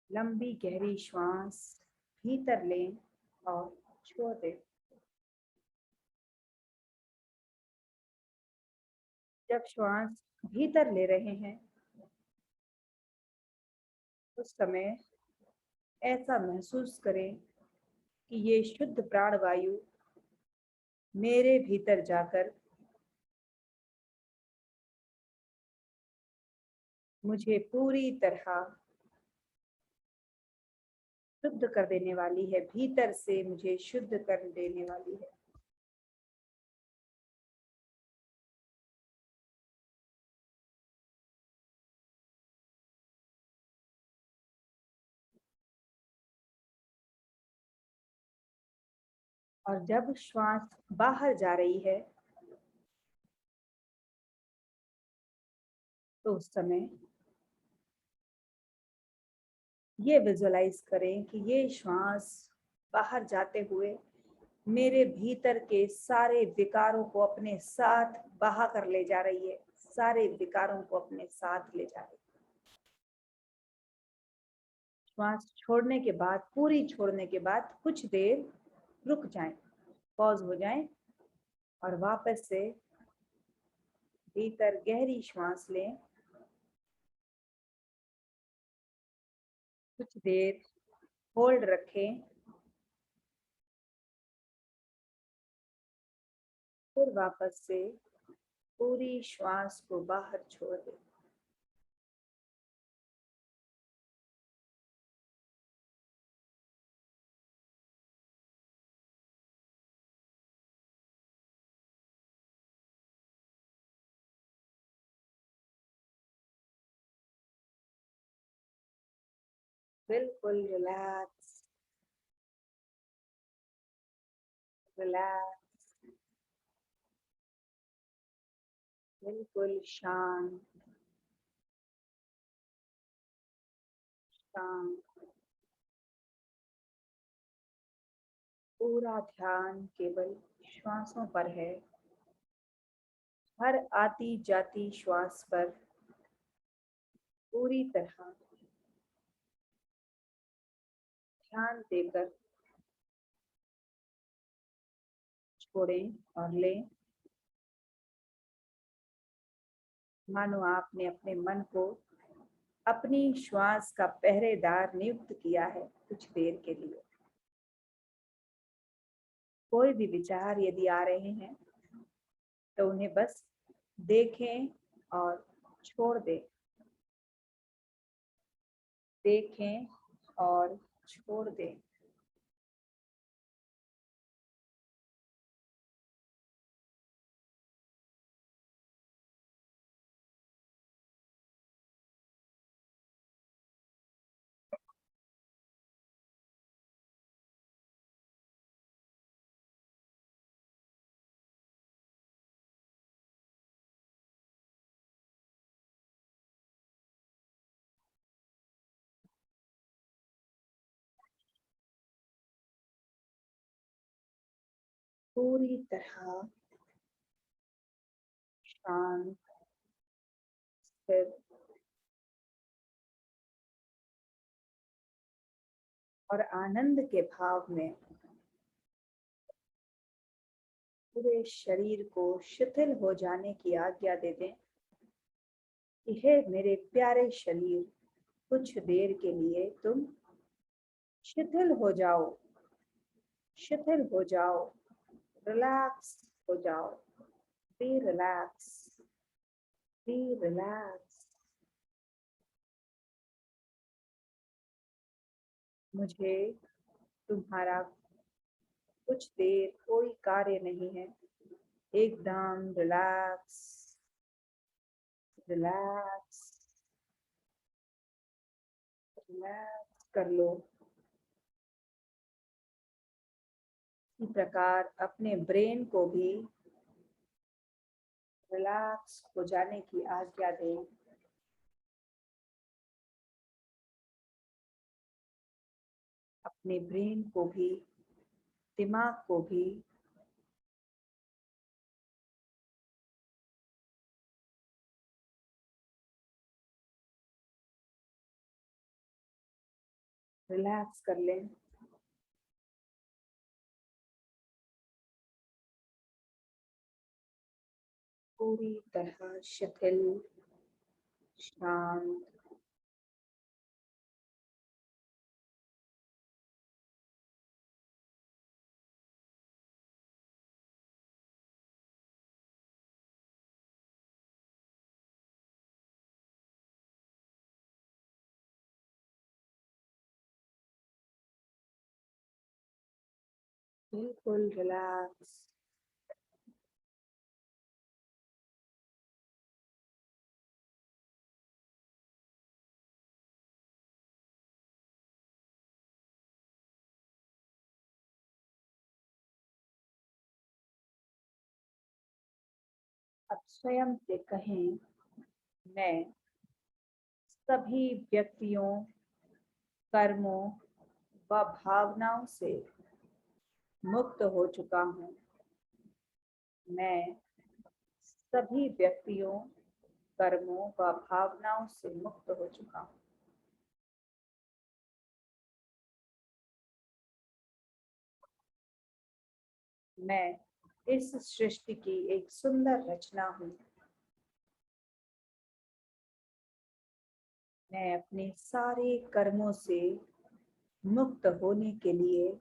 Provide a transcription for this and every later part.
लंबी गहरी श्वास भीतर लें और छोड़ दें। जब श्वास भीतर ले रहे हैं उस समय ऐसा महसूस करें कि ये शुद्ध प्राणवायु मेरे भीतर जाकर मुझे पूरी तरह शुद्ध कर देने वाली है, भीतर से मुझे शुद्ध कर देने वाली है। और जब श्वास बाहर जा रही है तो उस समय ये विजुअलाइज करें कि ये श्वास बाहर जाते हुए मेरे भीतर के सारे विकारों को अपने साथ बहा कर ले जा रही है, सारे विकारों को अपने साथ ले जा रही है। श्वास छोड़ने के बाद, पूरी छोड़ने के बाद कुछ देर रुक जाएं, पॉज हो जाएं और वापस से भीतर गहरी श्वास लें। कुछ देर होल्ड रखें, फिर वापस से पूरी श्वास को बाहर छोड़ दें। बिल्कुल रिलैक्स, रिलैक्स, बिल्कुल शांत, शांत। पूरा ध्यान केवल श्वासों पर है, हर आती जाती श्वास पर पूरी तरह ध्यान देकर छोड़ें और लें। मानो आपने अपने मन को अपनी श्वास का पहरेदार नियुक्त किया है कुछ देर के लिए। कोई भी विचार यदि आ रहे हैं तो उन्हें बस देखें और छोड़ दें, देखें और छोड़ दें। पूरी तरह शांत, स्थिर और आनंद के भाव में पूरे शरीर को शिथिल हो जाने की आज्ञा दे दें कि हे मेरे प्यारे शरीर, कुछ देर के लिए तुम शिथिल हो जाओ, शिथिल हो जाओ, रिलैक्स हो जाओ। Be relax, be relax. मुझे तुम्हारा कुछ देर कोई कार्य नहीं है, एकदम रिलैक्स, रिलैक्स, रिलैक्स कर लो। इसी प्रकार अपने ब्रेन को भी रिलैक्स हो जाने की आज्ञा दें। अपने ब्रेन को भी, दिमाग को भी रिलैक्स कर लें। पूरी तरह शिथिल, शांत, बिल्कुल रिलैक्स। अब स्वयं से कहें, मैं सभी व्यक्तियों, कर्मों व भावनाओं से मुक्त हो चुका हूँ। मैं सभी व्यक्तियों, कर्मों व भावनाओं से मुक्त हो चुका हूँ। मैं इस सृष्टि की एक सुंदर रचना हूँ। मैं अपने सारे कर्मों से मुक्त होने के लिए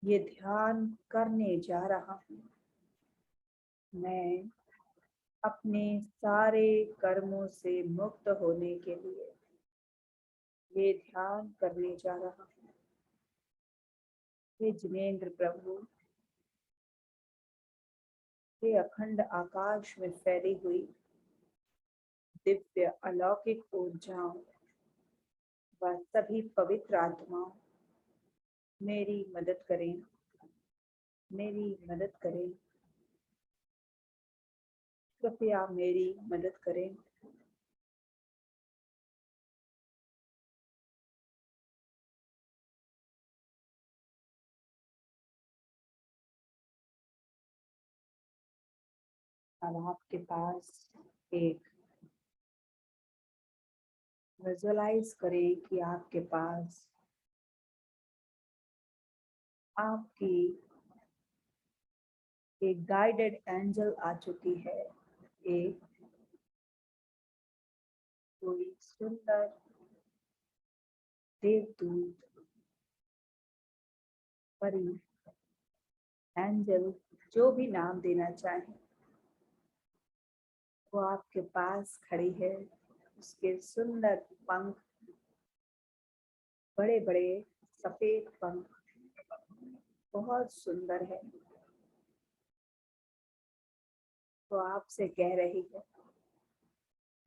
ये ध्यान करने जा रहा हूँ। मैं अपने सारे कर्मों से मुक्त होने के लिए ये ध्यान करने जा रहा हूँ। हे जिनेंद्र प्रभु, हे अखंड आकाश में फैली हुई दिव्य अलौकिक ऊर्जाओं व सभी पवित्र आत्माओं, मेरी मदद करें, मेरी मदद करें, कृपया मेरी मदद करें। अब आपके पास एक विजुअलाइज करें कि आपके पास आपकी एक गाइडेड एंजल आ चुकी है। एक कोई सुंदर देवदूत, परी, एंजल, जो भी नाम देना चाहे, वो आपके पास खड़ी है। उसके सुंदर पंख, बड़े बड़े सफेद पंख, बहुत सुंदर है। वो आपसे कह रही है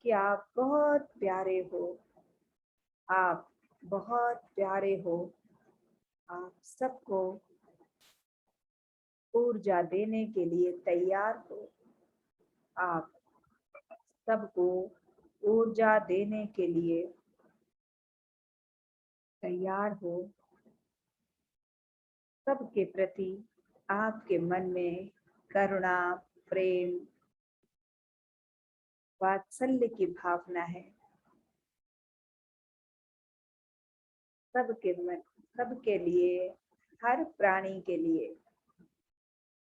कि आप बहुत प्यारे हो, आप बहुत प्यारे हो, आप सबको ऊर्जा देने के लिए तैयार हो, आप सबको ऊर्जा देने के लिए तैयार हो। सबके प्रति आपके मन में करुणा, प्रेम, वात्सल्य की भावना है। सबके मन, सबके लिए, हर प्राणी के लिए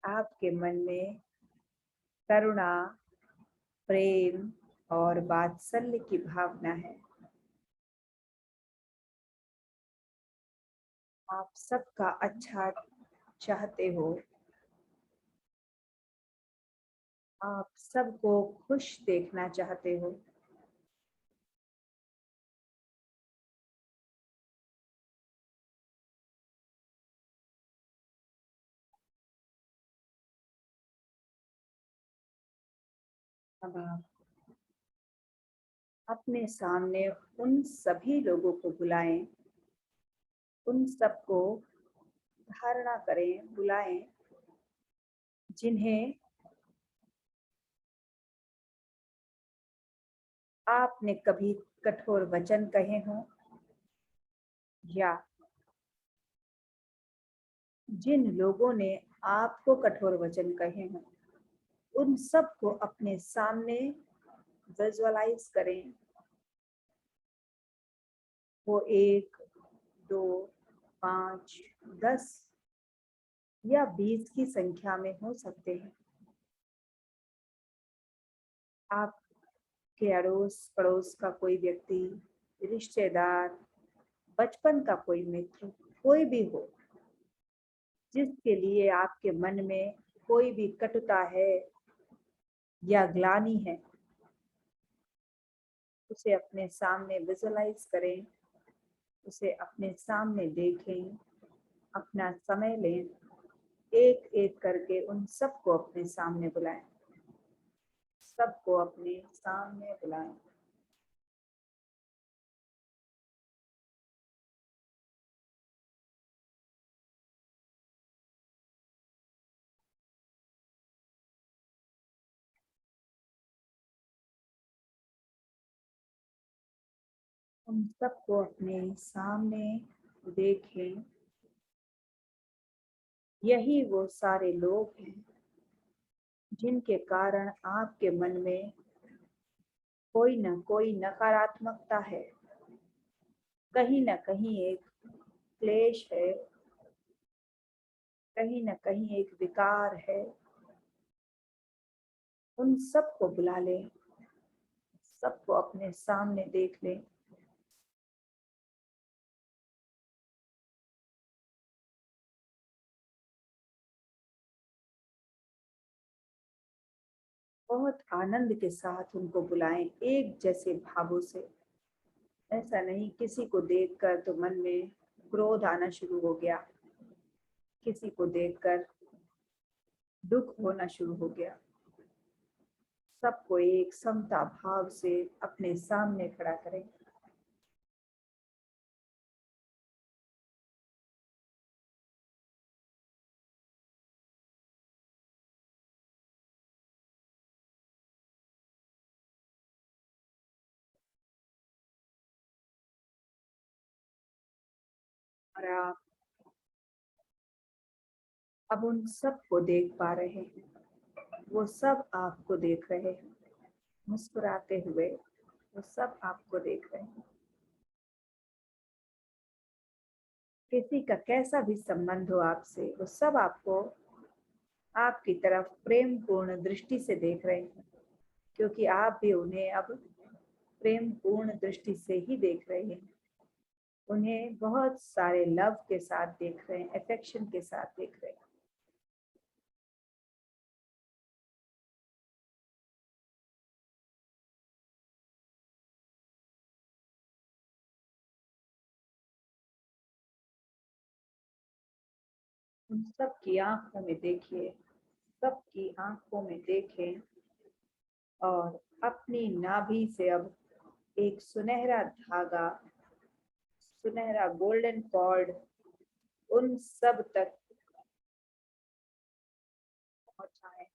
आपके मन में करुणा, प्रेम और वात्सल्य की भावना है। आप सबका अच्छा चाहते हो, आप सबको खुश देखना चाहते हो। अब आप अपने सामने उन सभी लोगों को बुलाएं, उन सबको धारणा करें, बुलाएं, जिन्हें आपने कभी कठोर वचन कहे हों या जिन लोगों ने आपको कठोर वचन कहे हों, उन सबको अपने सामने विजुअलाइज करें। वो एक 2, 5, 10 या 20 की संख्या में हो सकते हैं। आपके अड़ोस पड़ोस का कोई व्यक्ति, रिश्तेदार, बचपन का कोई मित्र, कोई भी हो जिसके लिए आपके मन में कोई भी कटुता है या ग्लानि है, उसे अपने सामने विजुअलाइज करें, उसे अपने सामने देखें, अपना समय लें, एक एक करके उन सबको अपने सामने बुलाएं, सबको अपने सामने बुलाएं। उन सबको अपने सामने देखें। यही वो सारे लोग हैं जिनके कारण आपके मन में कोई न कोई नकारात्मकता है, कहीं न कहीं एक क्लेश है, कहीं न कहीं एक विकार है। उन सबको बुला लें, सबको अपने सामने देख लें। बहुत आनंद के साथ उनको बुलाएं, एक जैसे भावों से। ऐसा नहीं किसी को देखकर तो मन में क्रोध आना शुरू हो गया, किसी को देखकर दुख होना शुरू हो गया। सबको एक समता भाव से अपने सामने खड़ा करें। और आप अब उन सबको देख पा रहे हैं, वो सब आपको देख रहे हैं, मुस्कुराते हुए वो सब आपको देख रहे हैं। किसी का कैसा भी संबंध हो आपसे, वो सब आपको आपकी तरफ प्रेम पूर्ण दृष्टि से देख रहे हैं, क्योंकि आप भी उन्हें अब प्रेम पूर्ण दृष्टि से ही देख रहे हैं। उन्हें बहुत सारे लव के साथ देख रहे हैं, अफेक्शन के साथ देख रहे हैं। उन सबकी आंखों में देखिए, सबकी आंखों में देखें और अपनी नाभि से अब एक सुनहरा धागा, सुनहरा गोल्डन कॉर्ड उन सब तक पहुंचाएं,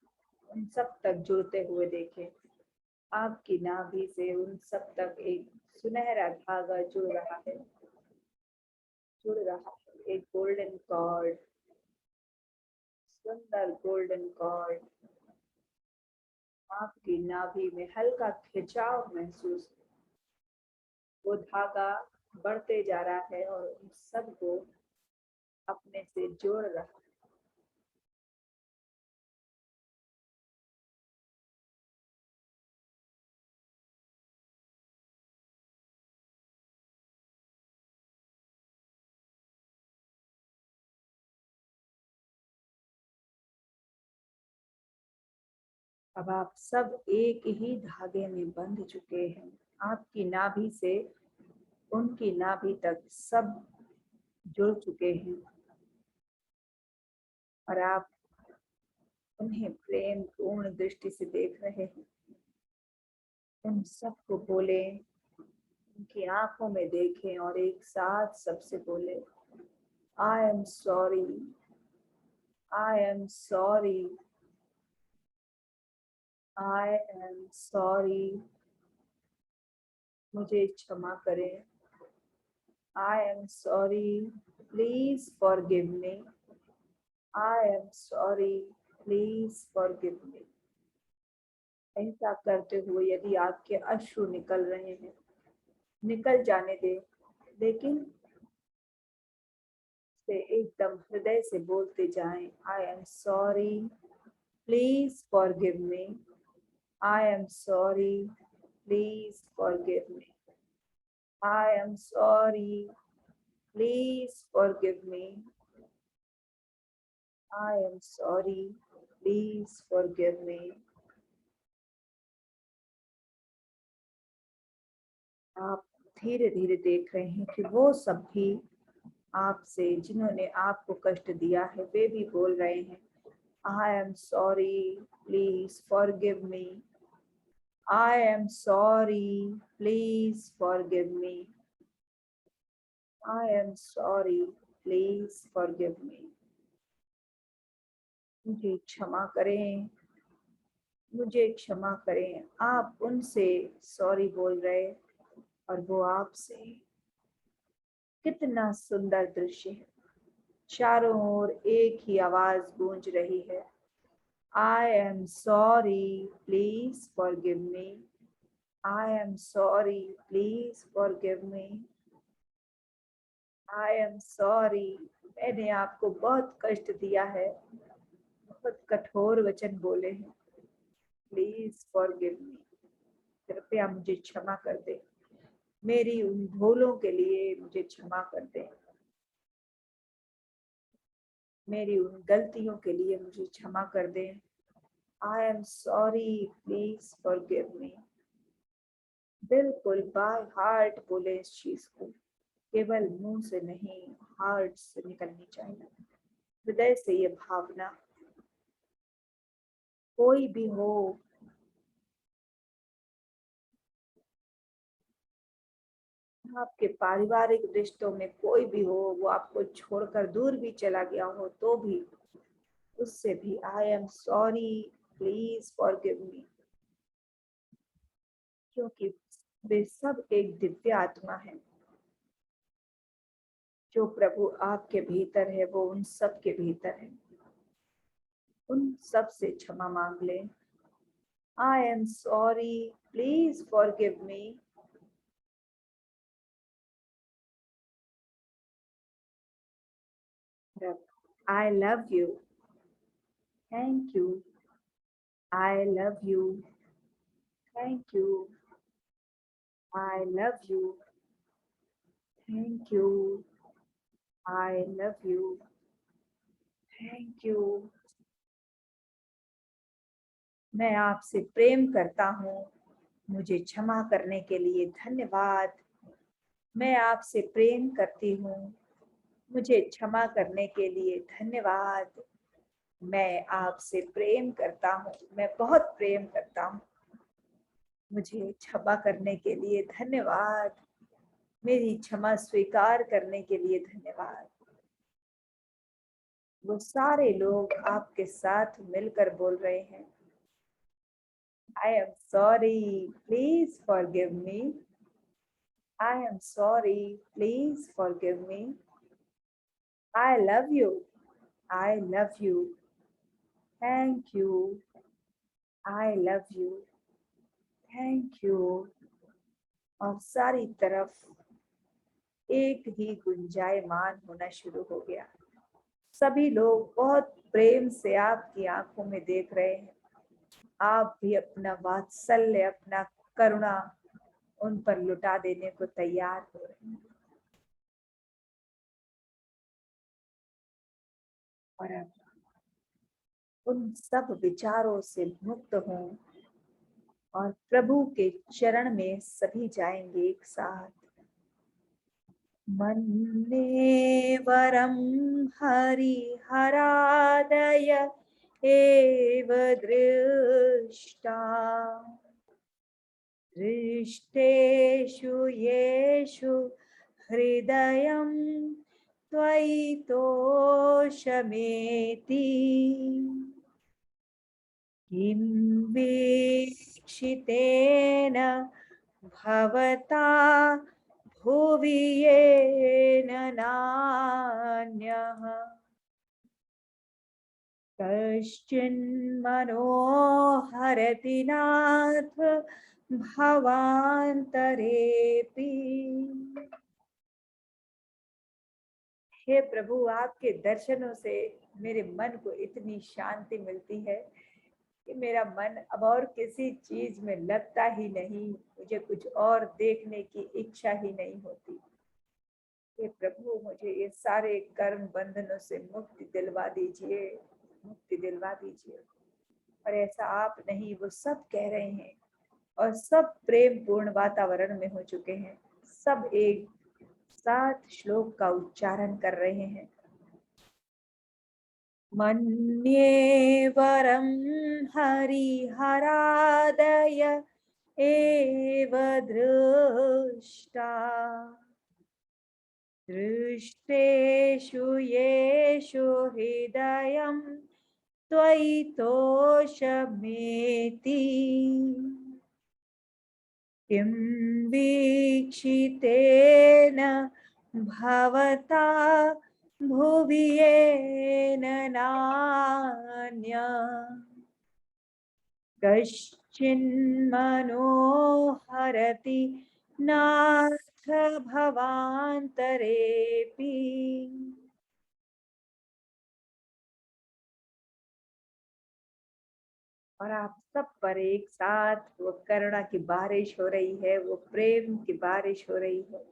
उन सब तक जुड़ते हुए देखें। आपकी नाभि से उन सब तक एक सुनहरा धागा जुड़ रहा है, एक गोल्डन कॉर्ड, सुंदर गोल्डन कॉर्ड। आपकी नाभि में हल्का खिंचाव महसूस, वो धागा बढ़ते जा रहा है और उन सबको अपने से जोड़ रहा है। अब आप सब एक ही धागे में बंध चुके हैं। आपकी नाभि से उनकी नाभि तक सब जुड़ चुके हैं और आप उन्हें प्रेम पूर्ण दृष्टि से देख रहे हैं। उन सबको बोले, उनकी आंखों में देखें और एक साथ सबसे बोले, आई am sorry, I am sorry, I am sorry. मुझे क्षमा करें, आई am sorry, please forgive me, I am sorry, please forgive मी। ऐसा करते हुए यदि आपके अश्रु निकल रहे हैं, निकल जाने दें, लेकिन से एकदम हृदय से बोलते जाएं, आई am sorry, please forgive me. I am sorry, please forgive me. I am sorry, please forgive me. I am sorry, please forgive मी। आप धीरे धीरे देख रहे हैं कि वो सब भी आपसे, जिन्होंने आपको कष्ट दिया है, वे भी बोल रहे हैं, आई am sorry, please forgive me. I am sorry, please forgive me. I am sorry, please forgive मी। मुझे क्षमा करें, मुझे क्षमा करें। आप उनसे सॉरी बोल रहे और वो आपसे। कितना सुंदर दृश्य है। चारों ओर एक ही आवाज गूंज रही है, आई am sorry, please forgive me. I am sorry, please forgive me. I am sorry, मैंने आपको बहुत कष्ट दिया है, बहुत कठोर वचन बोले हैं, प्लीज फॉरगिव मी। कृपया मुझे क्षमा कर दे, मेरी उन भूलों के लिए मुझे क्षमा कर दे, मेरी उन गलतियों के लिए मुझे क्षमा कर दे। I am sorry, please forgive me. बिल्कुल बाय हार्ट बोले इस चीज को, केवल मुंह से नहीं, हार्ट से निकलनी चाहिए, हृदय से ये भावना। कोई भी हो, आपके पारिवारिक रिश्तों में कोई भी हो, वो आपको छोड़कर दूर भी चला गया हो, तो भी उससे भी आई एम सॉरी, प्लीज फॉरगिव मी। क्योंकि वे सब एक दिव्य आत्मा है। जो प्रभु आपके भीतर है वो उन सब के भीतर है। उन सब से क्षमा मांग ले। आई am sorry, please forgive me. I love you. Thank you. I love you. Thank you. I love you. Thank you. I love you. Thank you. मैं आपसे प्रेम करता हूँ, मुझे क्षमा करने के लिए धन्यवाद। मैं आपसे प्रेम करती हूँ, मुझे क्षमा करने के लिए धन्यवाद। मैं आपसे प्रेम करता हूँ, मैं बहुत प्रेम करता हूँ, मुझे क्षमा करने के लिए धन्यवाद। मेरी क्षमा स्वीकार करने के लिए धन्यवाद। वो सारे लोग आपके साथ मिलकर बोल रहे हैं, आई am sorry, please forgive me. I am sorry, please forgive me. I love you. I love you. Thank you. I love you. Thank you. और सारी तरफ एक ही गुंजायमान होना शुरू हो गया। सभी लोग बहुत प्रेम से आपकी आंखों में देख रहे हैं। आप भी अपना वात्सल्य, अपना करुणा उन पर लुटा देने को तैयार हो रहे हैं। और अब उन सब विचारों से मुक्त हों और प्रभु के चरण में सभी जाएंगे एक साथ। मन्ये वरम हरिहरादय एव दृष्टा दृष्टेषु येषु हृदयं त्वयि तोषमेति किं वीक्षितेन भवता भुवि येन नान्यः कश्चिन्मनोहरति नाथ भवान्तरेऽपि। हे प्रभु, आपके दर्शनों से मेरे मन को इतनी शांति मिलती है कि मेरा मन अब और किसी चीज में लगता ही नहीं, मुझे कुछ और देखने की इच्छा ही नहीं होती। हे प्रभु, मुझे ये सारे कर्म बंधनों से मुक्ति दिलवा दीजिए, मुक्ति दिलवा दीजिए। और ऐसा आप नहीं, वो सब कह रहे हैं और सब प्रेम पूर्ण वातावरण में हो चुके हैं। सब एक साथ श्लोक का उच्चारण कर रहे हैं। मन्ये वरं हरिहरादय एव दृष्टा दृष्टेषु येषु हृदयं त्वयि तोषमेति किं वीक्षितेन भवता भुवि येन नान्य कश्चिन्मनोहरति नाथ भवान्तरेऽपि। और आप सब पर एक साथ वो करुणा की बारिश हो रही है, वो प्रेम की बारिश हो रही है।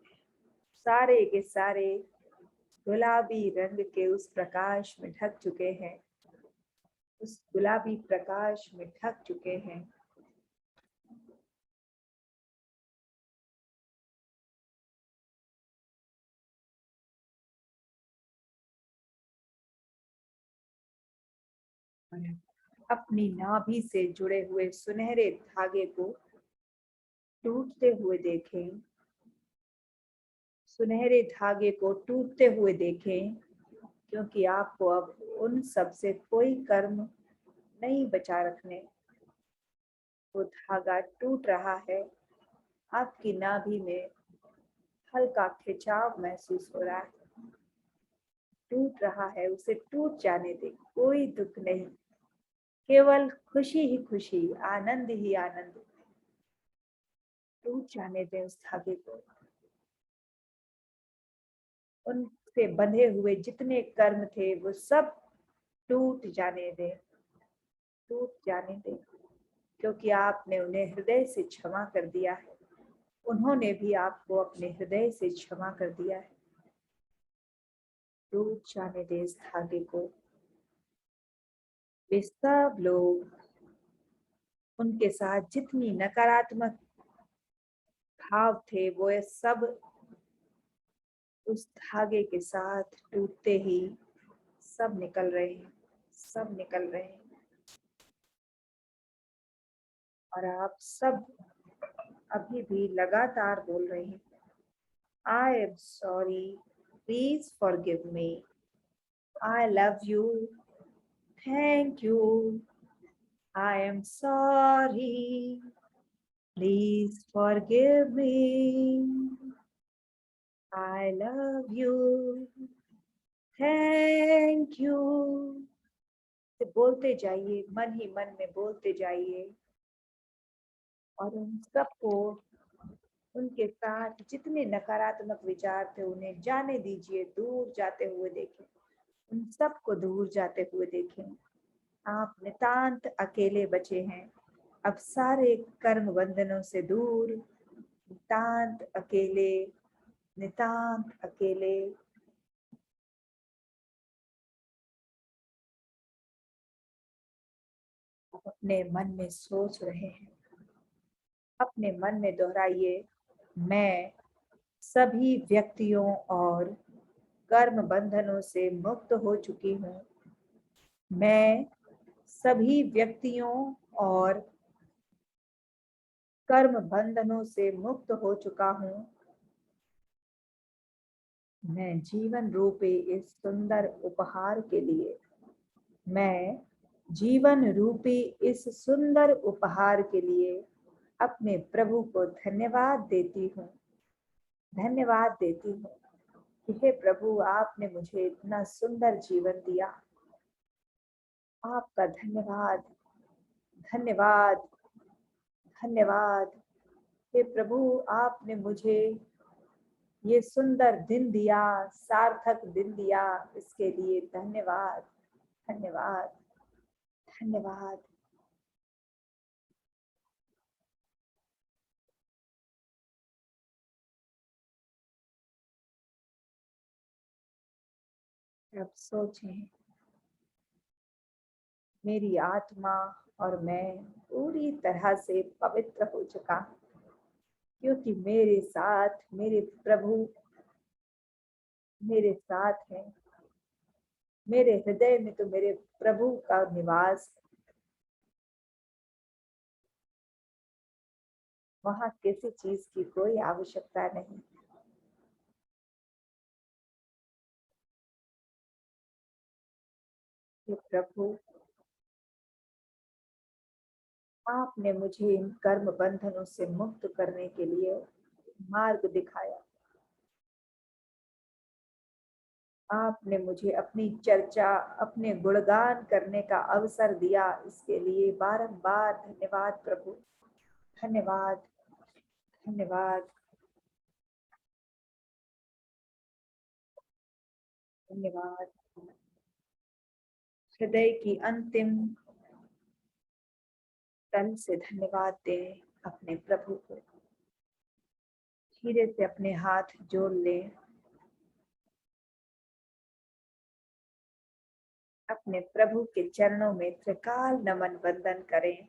सारे के सारे गुलाबी रंग के उस प्रकाश में ढक चुके हैं, उस गुलाबी प्रकाश में ढक चुके हैं। अपनी नाभि से जुड़े हुए सुनहरे धागे को टूटते हुए देखें, सुनहरे धागे को टूटते हुए देखें, क्योंकि आपको अब उन सब से कोई कर्म नहीं बचा रखने। वो धागा टूट रहा है, आपकी नाभि में हल्का खिंचाव महसूस हो रहा है, टूट रहा है, उसे टूट जाने दे। कोई दुख नहीं, केवल खुशी ही खुशी, आनंद ही आनंद। टूट जाने दें उस धागे को। उनसे बंधे हुए जितने कर्म थे वो सब टूट जाने दें, टूट जाने दें, क्योंकि आपने उन्हें हृदय से क्षमा कर दिया है, उन्होंने भी आपको अपने हृदय से क्षमा कर दिया है। टूट जाने दें इस धागे को। वे सब लोग, उनके साथ जितनी नकारात्मक भाव थे वो ये सब उस धागे के साथ टूटते ही सब निकल रहे हैं, सब निकल रहे हैं। और आप सब अभी भी लगातार बोल रहे हैं, I am sorry, please forgive me, I love you, thank you, I am sorry, please forgive me, I love you, thank you। बोलते जाइए, मन ही मन में बोलते जाइए। और उन सबको, उनके साथ जितने नकारात्मक विचार थे उन्हें जाने दीजिए, दूर जाते हुए देखें, उन सबको दूर जाते हुए देखें। आप नितांत अकेले बचे हैं, अब सारे कर्म बंधनों से दूर, नितांत अकेले, नितांत अकेले। आप अपने मन में सोच रहे हैं, अपने मन में दोहराइए, मैं सभी व्यक्तियों और कर्म बंधनों से मुक्त हो चुकी हूँ। मैं सभी व्यक्तियों और कर्म बंधनों से मुक्त हो चुका हूँ। मैं जीवन रूपी इस सुंदर उपहार के लिए, मैं जीवन रूपी इस सुंदर उपहार के लिए अपने प्रभु को धन्यवाद देती हूँ, धन्यवाद देती हूँ कि हे प्रभु, आपने मुझे इतना सुंदर जीवन दिया। आपका धन्यवाद, धन्यवाद, धन्यवाद। हे प्रभु, आपने मुझे ये सुंदर दिन दिया, सार्थक दिन दिया, इसके लिए धन्यवाद, धन्यवाद, धन्यवाद। अब सोचें, मेरी आत्मा और मैं पूरी तरह से पवित्र हो चुका, क्योंकि मेरे साथ मेरे प्रभु मेरे साथ हैं। मेरे हृदय में तो मेरे प्रभु का निवास, वहां किसी चीज की कोई आवश्यकता नहीं। हे प्रभु, आपने मुझे इन कर्म बंधनों से मुक्त करने के लिए मार्ग दिखाया। आपने मुझे अपनी चर्चा, अपने गुणगान करने का अवसर दिया, इसके लिए बारंबार धन्यवाद प्रभु, धन्यवाद, धन्यवाद, धन्यवाद। हृदय की अंतिम तन से धन्यवाद दें अपने प्रभु को। धीरे से अपने हाथ जोड़ लें, अपने प्रभु के चरणों में त्रिकाल नमन वंदन करें।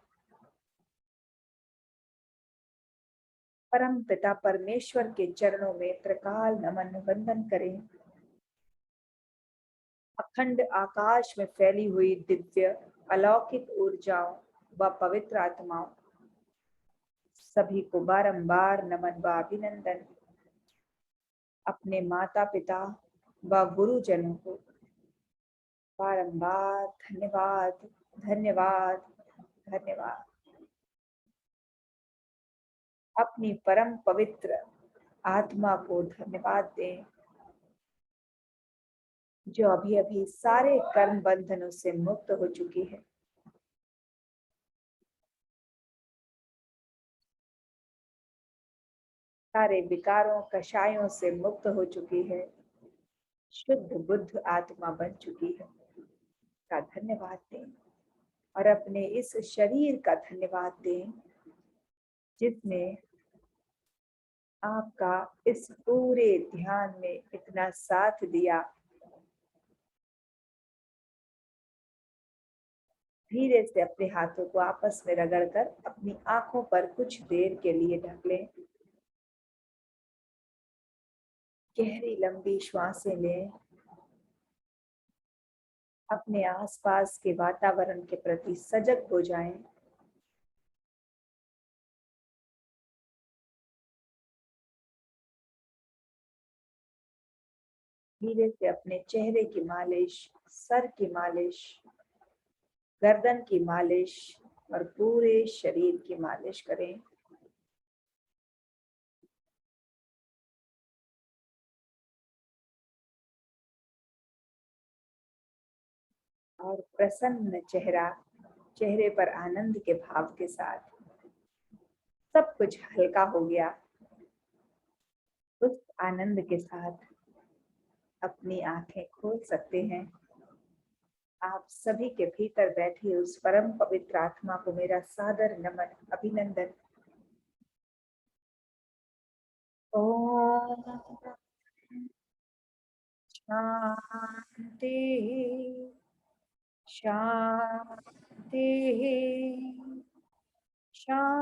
परम पिता परमेश्वर के चरणों में त्रिकाल नमन वंदन करें। अखंड आकाश में फैली हुई दिव्य अलौकिक ऊर्जाओं व पवित्र आत्माओं, सभी को बारंबार नमन व अभिनंदन। अपने माता पिता व गुरुजनों को बारंबार धन्यवाद, धन्यवाद, धन्यवाद। अपनी परम पवित्र आत्मा को धन्यवाद दें, जो अभी अभी सारे कर्म बंधनों से मुक्त हो चुकी है। सारे विकारों कषायों से मुक्त हो चुकी है, शुद्ध बुद्ध आत्मा बन चुकी है। का धन्यवाद दें और अपने इस शरीर का धन्यवाद दें, जिसने आपका इस पूरे ध्यान में इतना साथ दिया। धीरे से अपने हाथों को आपस में रगड़कर अपनी आंखों पर कुछ देर के लिए ढक लें। गहरी लंबी श्वासें लें। अपने आसपास के वातावरण के प्रति सजग हो जाएं। धीरे से अपने चेहरे की मालिश, सर की मालिश, गर्दन की मालिश और पूरे शरीर की मालिश करें। और प्रसन्न चेहरा, चेहरे पर आनंद के भाव के साथ, सब कुछ हल्का हो गया, उस आनंद के साथ अपनी आंखें खोल सकते हैं। आप सभी के भीतर बैठी उस परम पवित्र आत्मा को मेरा सादर नमन, अभिनंदन। ओम शांति, शांति, शांति।